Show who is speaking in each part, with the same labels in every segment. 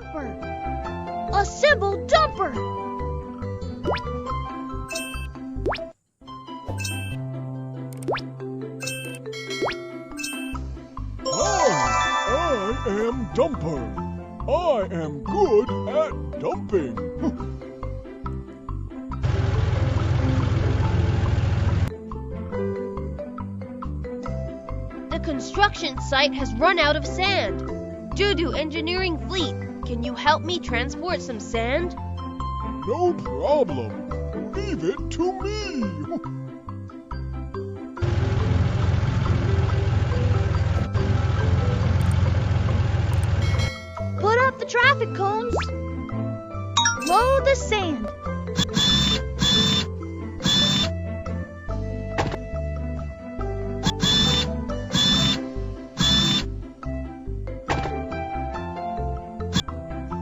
Speaker 1: dumper. Assemble dumper.
Speaker 2: Hi, I am Dumper. I am good at dumping.
Speaker 1: The construction site has run out of sand. Doo-Doo Engineering Fleet, can you help me transport some sand?
Speaker 2: No problem. Leave it to me.
Speaker 1: Put up the traffic cones. Load the sand.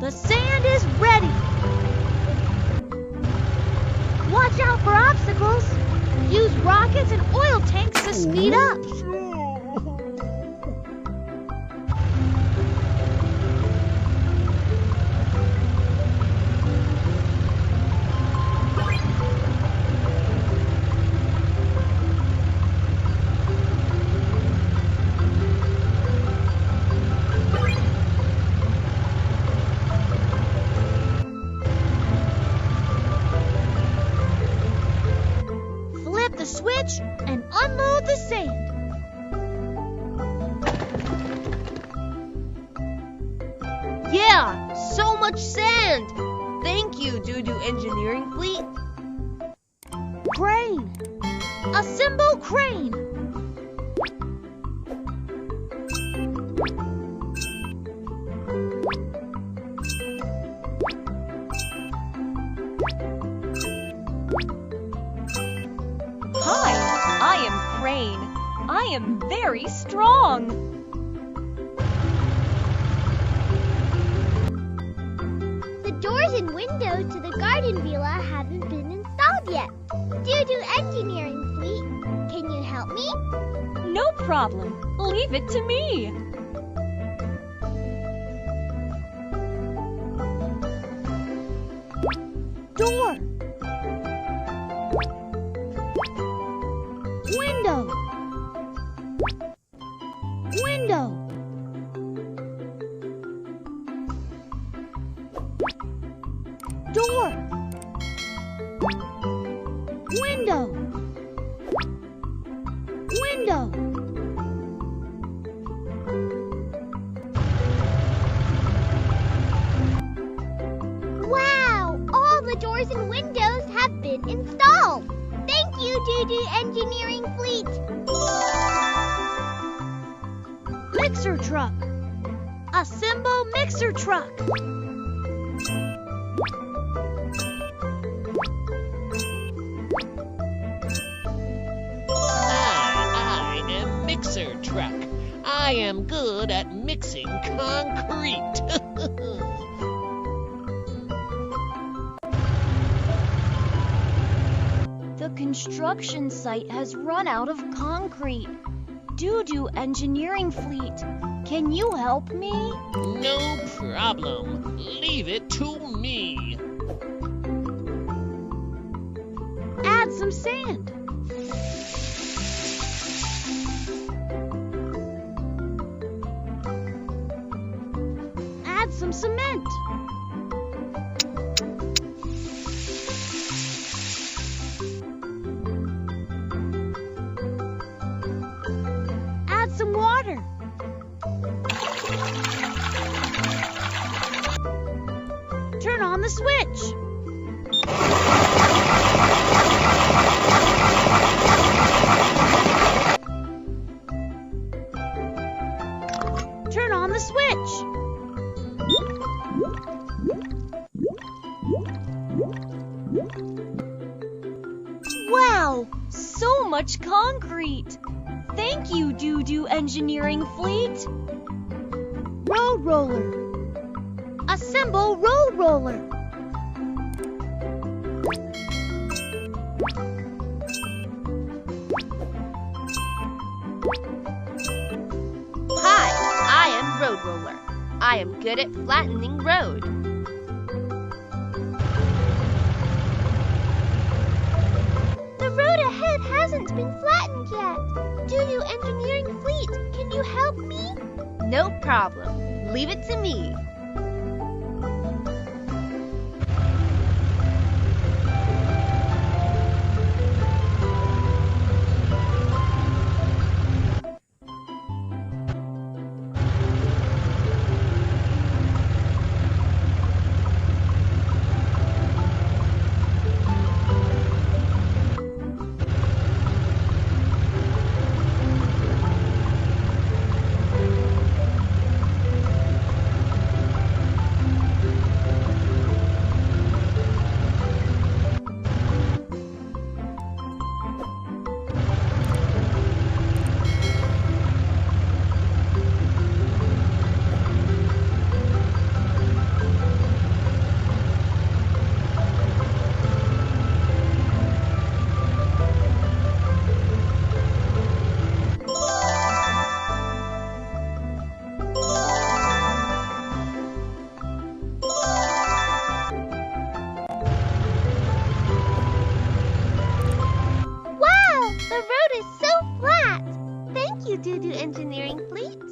Speaker 1: The sand is ready. Watch out for obstacles. Use rockets and oil tanks to speed up. The switch and unload the sand. Yeah, so much sand. Thank you, Doo-Doo Engineering Fleet. Crane. Assemble crane.
Speaker 3: Hi, I am Crane. I am very strong.
Speaker 4: The doors and windows to the garden villa haven't been installed yet. Doo-Doo Engineering Fleet, can you help me?
Speaker 3: No problem. Leave it to me.
Speaker 1: Door. Window. Window. Door. Window. Window.
Speaker 4: Wow, all the doors and windows have been installed. Thank you, Doo-Doo Engineering Fleet.
Speaker 1: Mixer truck. Assemble mixer truck.
Speaker 5: I am Mixer Truck. I am good at mixing concrete.
Speaker 3: The construction site has run out of concrete. Doo-Doo Engineering Fleet, can you help me?
Speaker 5: No problem. Leave it to me.
Speaker 1: Add some sand. Add some cement. Add some water. Turn on the switch. Turn on the switch.
Speaker 3: Wow, so much concrete. Thank you, Doo-Doo Engineering Fleet.
Speaker 1: Road roller. Assemble road roller.
Speaker 6: Hi, I am Road Roller.
Speaker 1: I am good at flattening road.
Speaker 4: The road ahead hasn't been flattened yet. Doo-doo Engineering Fleet, can you help me?
Speaker 1: No problem. Leave it to me.
Speaker 4: Wow, the road is so flat. Thank you, Doo-doo Engineering Fleet.